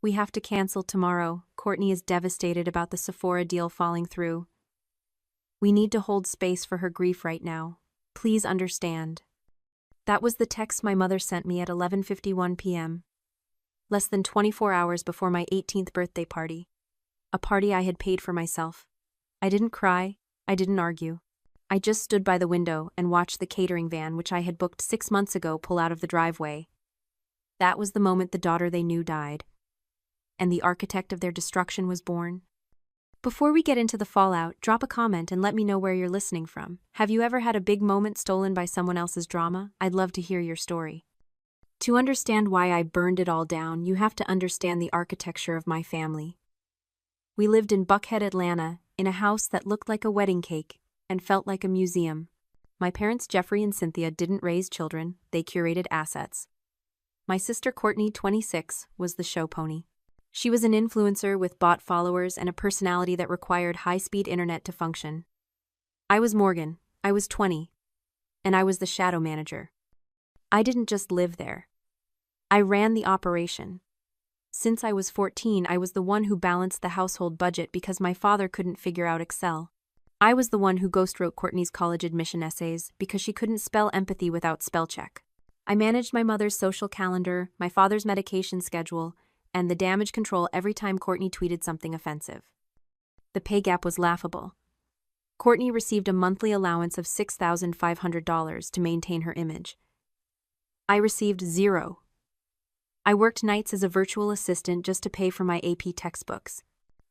We have to cancel tomorrow. Courtney is devastated about the Sephora deal falling through. We need to hold space for her grief right now. Please understand. That was the text my mother sent me at 11:51 p.m. Less than 24 hours before my 18th birthday party. A party I had paid for myself. I didn't cry, I didn't argue. I just stood by the window and watched the catering van which I had booked 6 months ago pull out of the driveway. That was the moment the daughter they knew died. And the architect of their destruction was born. Before we get into the fallout, drop a comment and let me know where you're listening from. Have you ever had a big moment stolen by someone else's drama? I'd love to hear your story. To understand why I burned it all down, you have to understand the architecture of my family. We lived in Buckhead, Atlanta, in a house that looked like a wedding cake and felt like a museum. My parents, Jeffrey and Cynthia, didn't raise children, they curated assets. My sister Courtney, 26, was the show pony. She was an influencer with bot followers and a personality that required high-speed internet to function. I was Morgan, I was 20, and I was the shadow manager. I didn't just live there. I ran the operation. Since I was 14, I was the one who balanced the household budget because my father couldn't figure out Excel. I was the one who ghostwrote Courtney's college admission essays because she couldn't spell empathy without spell check. I managed my mother's social calendar, my father's medication schedule, and the damage control every time Courtney tweeted something offensive. The pay gap was laughable. Courtney received a monthly allowance of $6,500 to maintain her image. I received zero. I worked nights as a virtual assistant just to pay for my AP textbooks.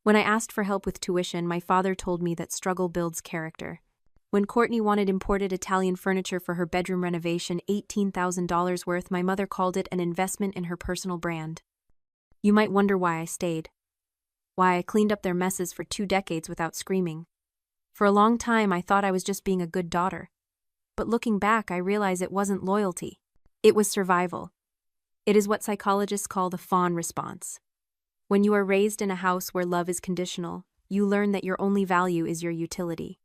When I asked for help with tuition, my father told me that struggle builds character. When Courtney wanted imported Italian furniture for her bedroom renovation, $18,000 worth, my mother called it an investment in her personal brand. You might wonder why I stayed. Why I cleaned up their messes for 2 decades without screaming. For a long time, I thought I was just being a good daughter. But looking back, I realize it wasn't loyalty. It was survival. It is what psychologists call the fawn response. When you are raised in a house where love is conditional, you learn that your only value is your utility.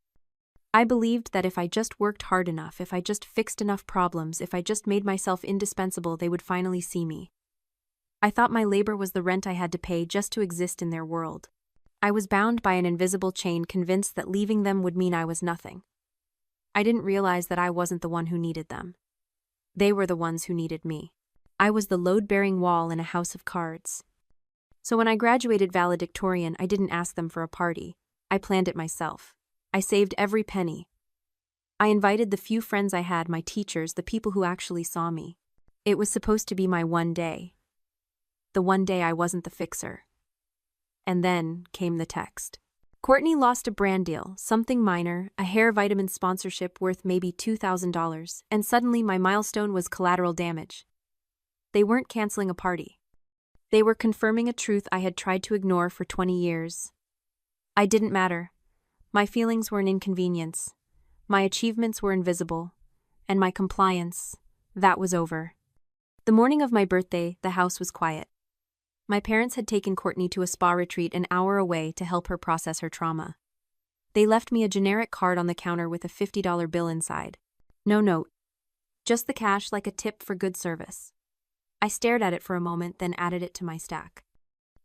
I believed that if I just worked hard enough, if I just fixed enough problems, if I just made myself indispensable, they would finally see me. I thought my labor was the rent I had to pay just to exist in their world. I was bound by an invisible chain, convinced that leaving them would mean I was nothing. I didn't realize that I wasn't the one who needed them. They were the ones who needed me. I was the load-bearing wall in a house of cards. So when I graduated valedictorian, I didn't ask them for a party. I planned it myself. I saved every penny. I invited the few friends I had, my teachers, the people who actually saw me. It was supposed to be my one day. The one day I wasn't the fixer. And then came the text. Courtney lost a brand deal, something minor, a hair vitamin sponsorship worth maybe $2,000, and suddenly my milestone was collateral damage. They weren't canceling a party. They were confirming a truth I had tried to ignore for 20 years. I didn't matter. My feelings were an inconvenience. My achievements were invisible. And my compliance, that was over. The morning of my birthday, the house was quiet. My parents had taken Courtney to a spa retreat an hour away to help her process her trauma. They left me a generic card on the counter with a $50 bill inside. No note. Just the cash, like a tip for good service. I stared at it for a moment, then added it to my stack.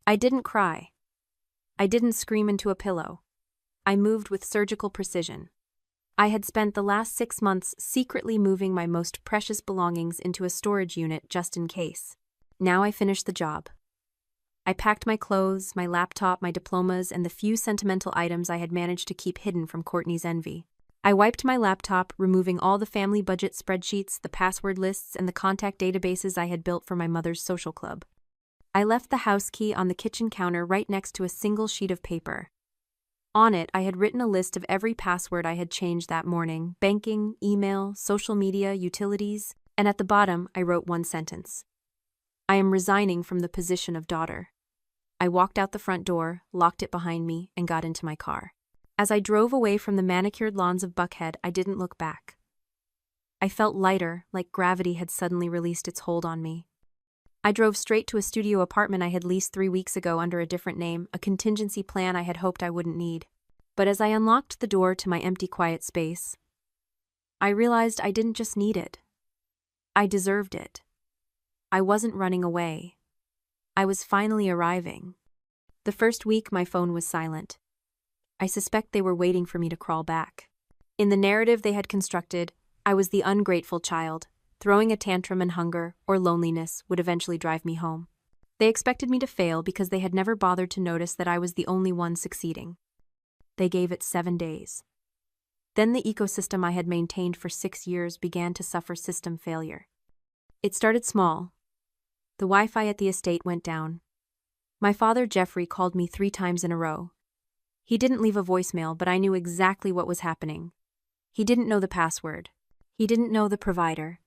I didn't cry. I didn't scream into a pillow. I moved with surgical precision. I had spent the last 6 months secretly moving my most precious belongings into a storage unit just in case. Now I finished the job. I packed my clothes, my laptop, my diplomas, and the few sentimental items I had managed to keep hidden from Courtney's envy. I wiped my laptop, removing all the family budget spreadsheets, the password lists, and the contact databases I had built for my mother's social club. I left the house key on the kitchen counter right next to a single sheet of paper. On it, I had written a list of every password I had changed that morning: banking, email, social media, utilities, and at the bottom, I wrote one sentence. I am resigning from the position of daughter. I walked out the front door, locked it behind me, and got into my car. As I drove away from the manicured lawns of Buckhead, I didn't look back. I felt lighter, like gravity had suddenly released its hold on me. I drove straight to a studio apartment I had leased 3 weeks ago under a different name, a contingency plan I had hoped I wouldn't need. But as I unlocked the door to my empty, quiet space, I realized I didn't just need it. I deserved it. I wasn't running away. I was finally arriving. The first week, my phone was silent. I suspect they were waiting for me to crawl back. In the narrative they had constructed, I was the ungrateful child. Throwing a tantrum and hunger or loneliness would eventually drive me home. They expected me to fail because they had never bothered to notice that I was the only one succeeding. They gave it 7 days. Then the ecosystem I had maintained for 6 years began to suffer system failure. It started small. The Wi-Fi at the estate went down. My father, Jeffrey, called me 3 times in a row. He didn't leave a voicemail, but I knew exactly what was happening. He didn't know the password. He didn't know the provider.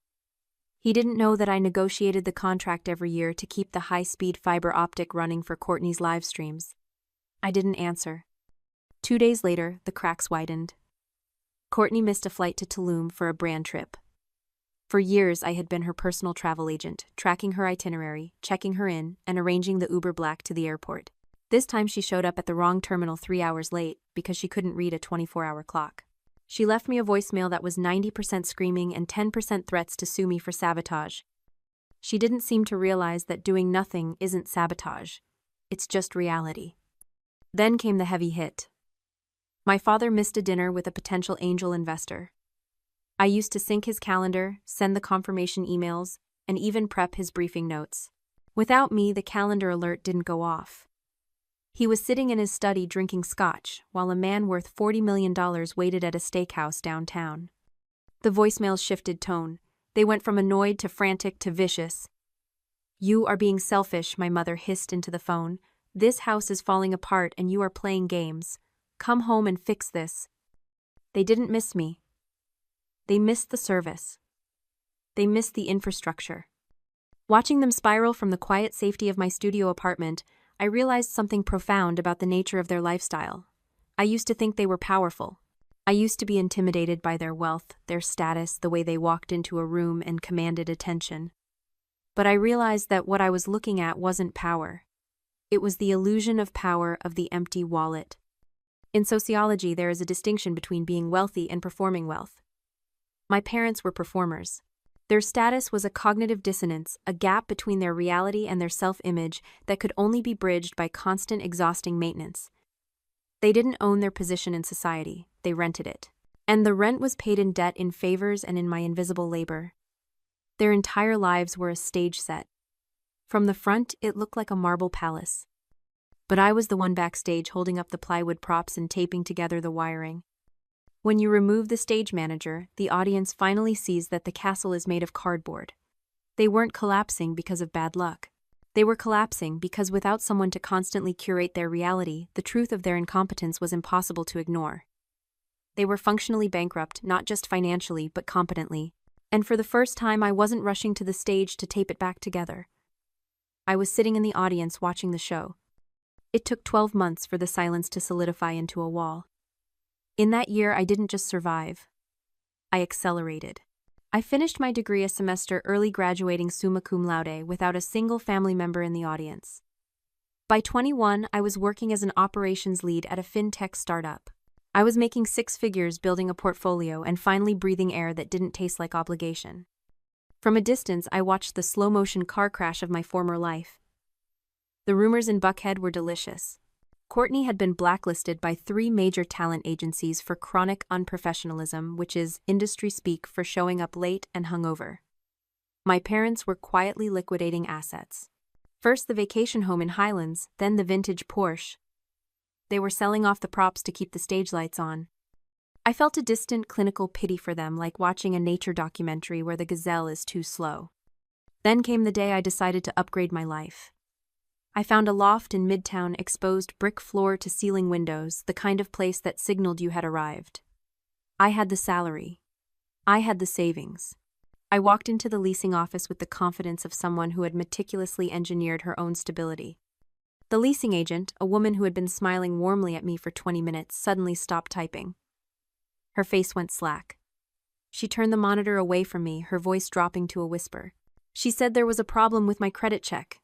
He didn't know that I negotiated the contract every year to keep the high-speed fiber optic running for Courtney's live streams. I didn't answer. 2 days later, the cracks widened. Courtney missed a flight to Tulum for a brand trip. For years, I had been her personal travel agent, tracking her itinerary, checking her in, and arranging the Uber Black to the airport. This time she showed up at the wrong terminal 3 hours late because she couldn't read a 24-hour clock. She left me a voicemail that was 90% screaming and 10% threats to sue me for sabotage. She didn't seem to realize that doing nothing isn't sabotage. It's just reality. Then came the heavy hit. My father missed a dinner with a potential angel investor. I used to sync his calendar, send the confirmation emails, and even prep his briefing notes. Without me, the calendar alert didn't go off. He was sitting in his study drinking scotch, while a man worth $40 million waited at a steakhouse downtown. The voicemails shifted tone. They went from annoyed to frantic to vicious. "You are being selfish," my mother hissed into the phone. "This house is falling apart and you are playing games. Come home and fix this." They didn't miss me. They missed the service. They missed the infrastructure. Watching them spiral from the quiet safety of my studio apartment, I realized something profound about the nature of their lifestyle. I used to think they were powerful. I used to be intimidated by their wealth, their status, the way they walked into a room and commanded attention. But I realized that what I was looking at wasn't power. It was the illusion of power of the empty wallet. In sociology, there is a distinction between being wealthy and performing wealth. My parents were performers. Their status was a cognitive dissonance, a gap between their reality and their self-image that could only be bridged by constant, exhausting maintenance. They didn't own their position in society, they rented it. And the rent was paid in debt, in favors, and in my invisible labor. Their entire lives were a stage set. From the front, it looked like a marble palace. But I was the one backstage holding up the plywood props and taping together the wiring. When you remove the stage manager, the audience finally sees that the castle is made of cardboard. They weren't collapsing because of bad luck. They were collapsing because without someone to constantly curate their reality, the truth of their incompetence was impossible to ignore. They were functionally bankrupt, not just financially, but competently. And for the first time, I wasn't rushing to the stage to tape it back together. I was sitting in the audience watching the show. It took 12 months for the silence to solidify into a wall. In that year, I didn't just survive. I accelerated. I finished my degree a semester early, graduating summa cum laude without a single family member in the audience. By 21, I was working as an operations lead at a fintech startup. I was making 6 figures, building a portfolio, and finally breathing air that didn't taste like obligation. From a distance, I watched the slow-motion car crash of my former life. The rumors in Buckhead were delicious. Courtney had been blacklisted by 3 major talent agencies for chronic unprofessionalism, which is industry speak for showing up late and hungover. My parents were quietly liquidating assets. First the vacation home in Highlands, then the vintage Porsche. They were selling off the props to keep the stage lights on. I felt a distant clinical pity for them, like watching a nature documentary where the gazelle is too slow. Then came the day I decided to upgrade my life. I found a loft in Midtown, exposed brick floor to ceiling windows, the kind of place that signaled you had arrived. I had the salary. I had the savings. I walked into the leasing office with the confidence of someone who had meticulously engineered her own stability. The leasing agent, a woman who had been smiling warmly at me for 20 minutes, suddenly stopped typing. Her face went slack. She turned the monitor away from me, her voice dropping to a whisper. She said there was a problem with my credit check.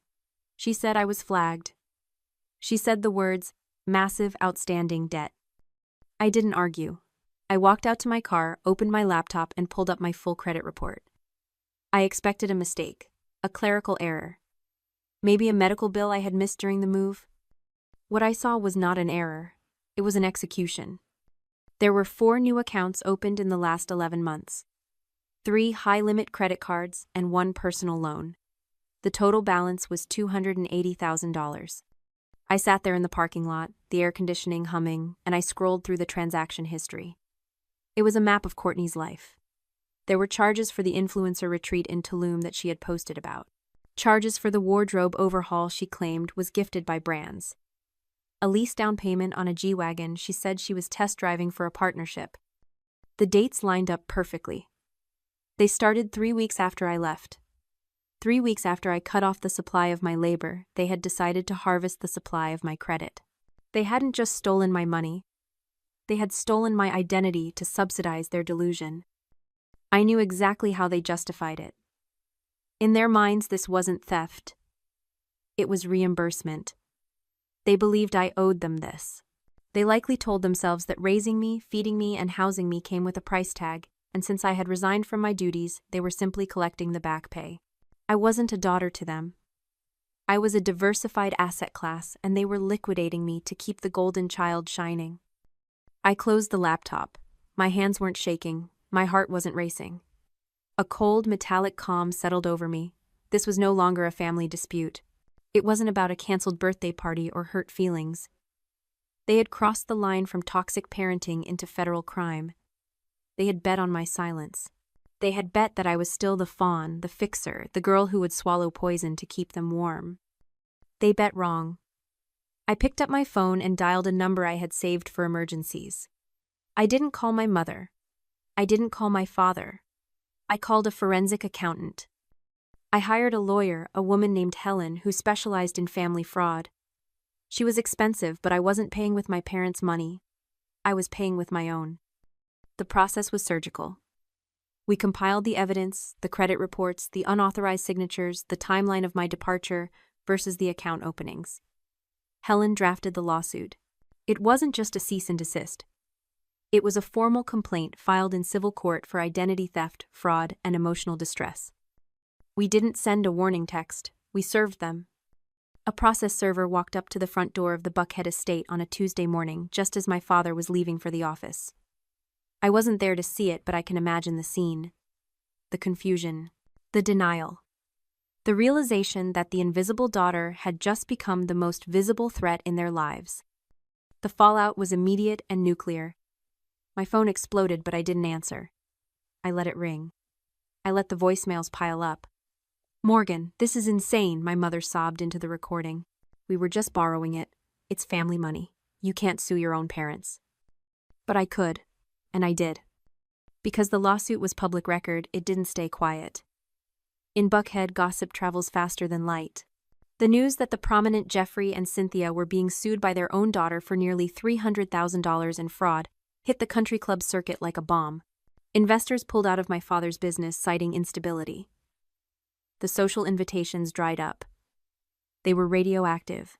She said I was flagged. She said the words, "massive outstanding debt." I didn't argue. I walked out to my car, opened my laptop, and pulled up my full credit report. I expected a mistake, a clerical error. Maybe a medical bill I had missed during the move? What I saw was not an error. It was an execution. There were 4 new accounts opened in the last 11 months. 3 high-limit credit cards and 1 personal loan. The total balance was $280,000. I sat there in the parking lot, the air conditioning humming, and I scrolled through the transaction history. It was a map of Courtney's life. There were charges for the influencer retreat in Tulum that she had posted about. Charges for the wardrobe overhaul she claimed was gifted by brands. A lease down payment on a G-Wagon she said she was test driving for a partnership. The dates lined up perfectly. They started 3 weeks after I left. 3 weeks after I cut off the supply of my labor, they had decided to harvest the supply of my credit. They hadn't just stolen my money. They had stolen my identity to subsidize their delusion. I knew exactly how they justified it. In their minds, this wasn't theft. It was reimbursement. They believed I owed them this. They likely told themselves that raising me, feeding me, and housing me came with a price tag, and since I had resigned from my duties, they were simply collecting the back pay. I wasn't a daughter to them. I was a diversified asset class, and they were liquidating me to keep the golden child shining. I closed the laptop. My hands weren't shaking. My heart wasn't racing. A cold, metallic calm settled over me. This was no longer a family dispute. It wasn't about a canceled birthday party or hurt feelings. They had crossed the line from toxic parenting into federal crime. They had bet on my silence. They had bet that I was still the fawn, the fixer, the girl who would swallow poison to keep them warm. They bet wrong. I picked up my phone and dialed a number I had saved for emergencies. I didn't call my mother. I didn't call my father. I called a forensic accountant. I hired a lawyer, a woman named Helen, who specialized in family fraud. She was expensive, but I wasn't paying with my parents' money. I was paying with my own. The process was surgical. We compiled the evidence, the credit reports, the unauthorized signatures, the timeline of my departure versus the account openings. Helen drafted the lawsuit. It wasn't just a cease and desist. It was a formal complaint filed in civil court for identity theft, fraud, and emotional distress. We didn't send a warning text. We served them. A process server walked up to the front door of the Buckhead estate on a Tuesday morning, just as my father was leaving for the office. I wasn't there to see it, but I can imagine the scene. The confusion. The denial. The realization that the invisible daughter had just become the most visible threat in their lives. The fallout was immediate and nuclear. My phone exploded, but I didn't answer. I let it ring. I let the voicemails pile up. "Morgan, this is insane," my mother sobbed into the recording. "We were just borrowing it. It's family money. You can't sue your own parents." But I could, and I did. Because the lawsuit was public record, it didn't stay quiet. In Buckhead, gossip travels faster than light. The news that the prominent Jeffrey and Cynthia were being sued by their own daughter for nearly $300,000 in fraud hit the country club circuit like a bomb. Investors pulled out of my father's business, citing instability. The social invitations dried up. They were radioactive.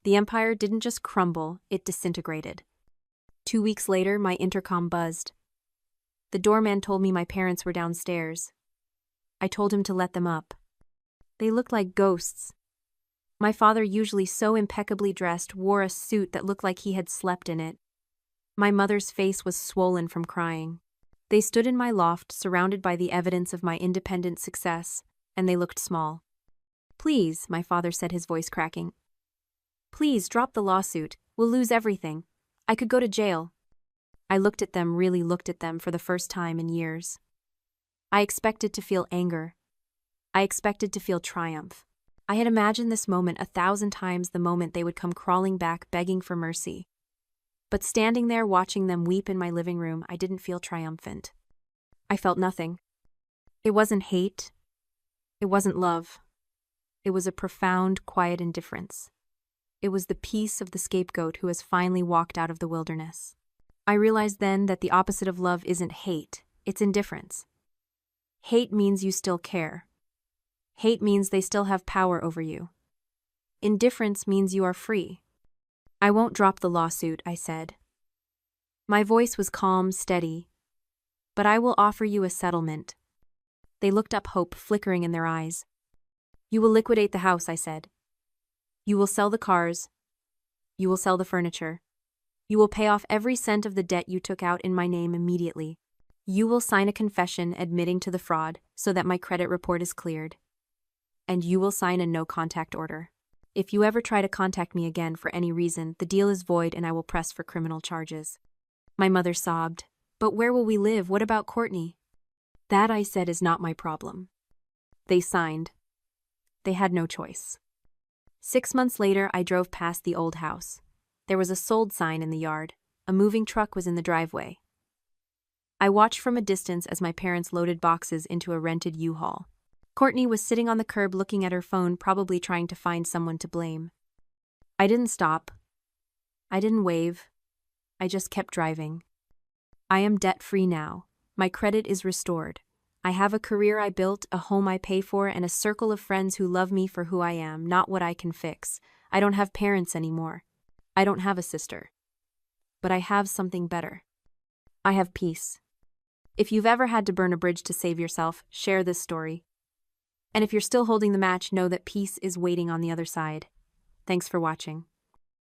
The empire didn't just crumble, it disintegrated. 2 weeks later, my intercom buzzed. The doorman told me my parents were downstairs. I told him to let them up. They looked like ghosts. My father, usually so impeccably dressed, wore a suit that looked like he had slept in it. My mother's face was swollen from crying. They stood in my loft, surrounded by the evidence of my independent success, and they looked small. "Please," my father said, his voice cracking. "Please, drop the lawsuit. We'll lose everything. I could go to jail." I looked at them, really looked at them for the first time in years. I expected to feel anger. I expected to feel triumph. I had imagined this moment 1,000 times, the moment they would come crawling back, begging for mercy. But standing there watching them weep in my living room, I didn't feel triumphant. I felt nothing. It wasn't hate. It wasn't love. It was a profound, quiet indifference. It was the peace of the scapegoat who has finally walked out of the wilderness. I realized then that the opposite of love isn't hate, it's indifference. Hate means you still care. Hate means they still have power over you. Indifference means you are free. "I won't drop the lawsuit," I said. My voice was calm, steady. "But I will offer you a settlement." They looked up, hope flickering in their eyes. You will liquidate the house, I said. You will sell the cars. You will sell the furniture. You will pay off every cent of the debt you took out in my name immediately. You will sign a confession admitting to the fraud so that my credit report is cleared. And you will sign a no-contact order. If you ever try to contact me again for any reason, the deal is void and I will press for criminal charges. My mother sobbed. But where will we live? What about Courtney? That, I said, is not my problem. They signed. They had no choice. 6 months later, I drove past the old house. There was a sold sign in the yard. A moving truck was in the driveway. I watched from a distance as my parents loaded boxes into a rented U-Haul. Courtney was sitting on the curb looking at her phone, probably trying to find someone to blame. I didn't stop. I didn't wave. I just kept driving. I am debt-free now. My credit is restored. I have a career I built, a home I pay for, and a circle of friends who love me for who I am, not what I can fix. I don't have parents anymore. I don't have a sister. But I have something better. I have peace. If you've ever had to burn a bridge to save yourself, share this story. And if you're still holding the match, know that peace is waiting on the other side. Thanks for watching.